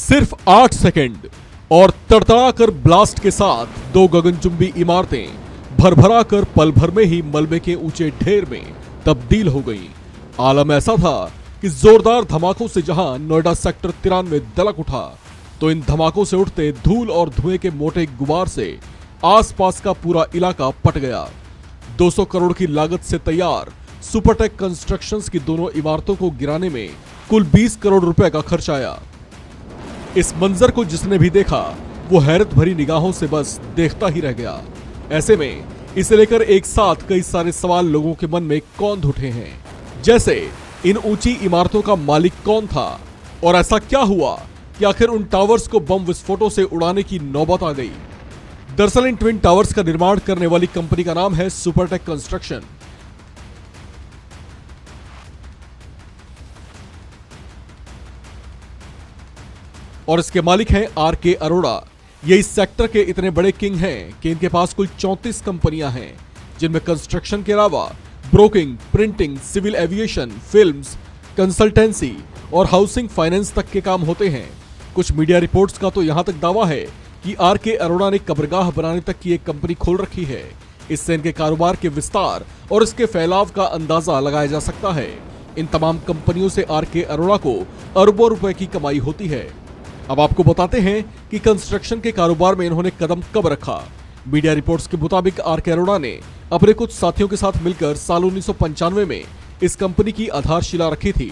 सिर्फ 8 सेकंड और तड़तड़ाकर ब्लास्ट के साथ दो गगनचुंबी इमारतें भरभरा कर पल भर में ही मलबे के ऊंचे ढेर में तब्दील हो गईं। आलम ऐसा था कि जोरदार धमाकों से जहां नोएडा सेक्टर 93 दलक उठा, तो इन धमाकों से उठते धूल और धुएं के मोटे गुबार से आसपास का पूरा इलाका पट गया। 200 करोड़ की लागत से तैयार सुपरटेक कंस्ट्रक्शंस की दोनों इमारतों को गिराने में कुल 20 करोड़ रुपए का खर्च आया। इस मंजर को जिसने भी देखा वो हैरत भरी निगाहों से बस देखता ही रह गया। ऐसे में इसे लेकर एक साथ कई सारे सवाल लोगों के मन में कौंध उठे हैं, जैसे इन ऊंची इमारतों का मालिक कौन था और ऐसा क्या हुआ कि आखिर उन टावर्स को बम विस्फोटों से उड़ाने की नौबत आ गई। दरअसल इन ट्विन टावर्स का निर्माण करने वाली कंपनी का नाम है सुपरटेक कंस्ट्रक्शन। और इसके मालिक हैं आर.के. अरोड़ा। ये इस सेक्टर के इतने बड़े किंग हैं कि इनके पास कुल 34 कंपनियां हैं, जिनमें कंस्ट्रक्शन के अलावा broking, printing, civil aviation, films, consultancy और हाउसिंग फाइनेंस तक के काम होते हैं। कुछ मीडिया रिपोर्ट्स का तो यहां तक दावा है कि आर.के. अरोड़ा ने कब्रगाह बनाने तक की एक कंपनी खोल रखी है। इससे इनके कारोबार के विस्तार और इसके फैलाव का अंदाजा लगाया जा सकता है। इन तमाम कंपनियों से आर.के. अरोड़ा को अरबों रुपए की कमाई होती है। अब आपको बताते हैं कि कंस्ट्रक्शन के कारोबार में इन्होंने कदम कब रखा। मीडिया रिपोर्ट्स के मुताबिक आर.के. अरोड़ा ने अपने कुछ साथियों के साथ मिलकर साल 1995 में इस कंपनी की आधारशिला रखी थी।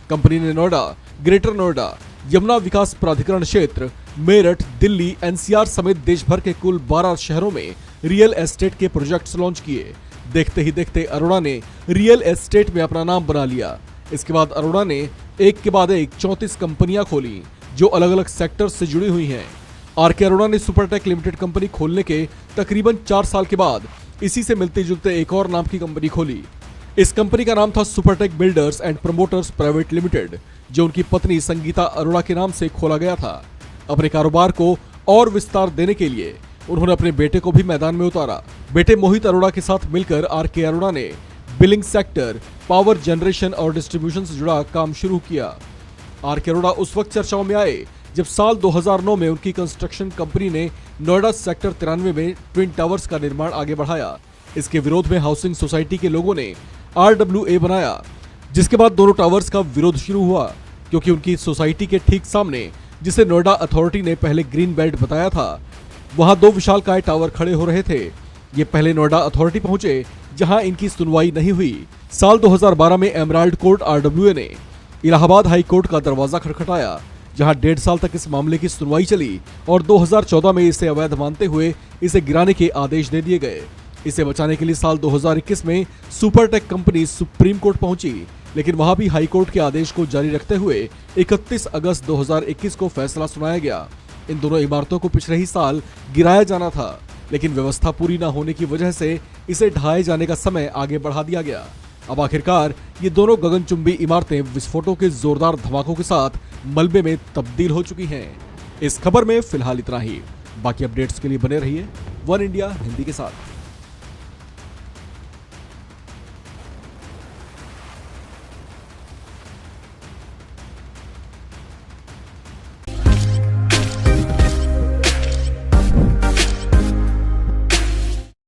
कंपनी ने नोएडा, ग्रेटर नोएडा, यमुना विकास प्राधिकरण क्षेत्र, मेरठ, दिल्ली, एनसीआर समेत देश भर के कुल 12 शहरों में रियल एस्टेट के प्रोजेक्ट्स लॉन्च किए। देखते ही देखते अरोड़ा ने रियल एस्टेट में अपना नाम बना लिया। इसके बाद अरोड़ा ने एक के बाद एक 34 कंपनियां खोली जो अलग अलग सेक्टर से जुड़ी हुई हैं। आर.के. अरोड़ा ने सुपरटेक लिमिटेड कंपनी खोलने के तकरीबन 4 साल के बाद इसी से मिलते जुलते एक और नाम की कंपनी खोली। इस कंपनी का नाम था Supertech builders and promoters private limited, जो उनकी पत्नी संगीता अरोड़ा के नाम से खोला गया था। अपने कारोबार को और विस्तार देने के लिए उन्होंने अपने बेटे को भी मैदान में उतारा। बेटे मोहित अरोड़ा के साथ मिलकर आर.के. अरोड़ा ने बिलिंग सेक्टर, पावर जनरेशन और डिस्ट्रीब्यूशन से जुड़ा काम शुरू किया। आर.के. अरोड़ा उस वक्त चर्चाओं में आए जब साल 2009 में उनकी कंस्ट्रक्शन कंपनी ने नोएडा सेक्टर 93 में ट्विन टावर्स का निर्माण आगे बढ़ाया। इसके विरोध में हाउसिंग सोसाइटी के लोगों ने RWA बनाया, जिसके बाद दोनों टावर्स का विरोध शुरू हुआ, क्योंकि उनकी सोसाइटी के ठीक सामने, जिसे नोएडा अथॉरिटी ने पहले ग्रीन बेल्ट बताया था, वहां 2 विशालकाय टावर खड़े हो रहे थे। ये पहले नोएडा अथॉरिटी पहुंचे, जहां इनकी सुनवाई नहीं हुई। साल 2012 में एमराल्ड कोर्ट RWA ने इलाहाबाद हाई कोर्ट का दरवाजा खटखटाया, जहां 1.5 साल तक इस मामले की सुनवाई चली और 2014 में इसे अवैध मानते हुए इसे गिराने के आदेश दे दिए गए। इसे बचाने के लिए साल 2021 में सुपरटेक कंपनी सुप्रीम कोर्ट पहुंची, लेकिन वहां भी हाई कोर्ट के आदेश को जारी रखते हुए 31 अगस्त 2021 को फैसला सुनाया गया। इन दोनों इमारतों को पिछले ही साल गिराया जाना था, लेकिन व्यवस्था पूरी न होने की वजह से इसे ढहाए जाने का समय आगे बढ़ा दिया गया। अब आखिरकार ये दोनों गगनचुंबी इमारतें विस्फोटों के जोरदार धमाकों के साथ मलबे में तब्दील हो चुकी हैं। इस खबर में फिलहाल इतना ही। बाकी अपडेट्स के लिए बने रहिए वन इंडिया हिंदी के साथ।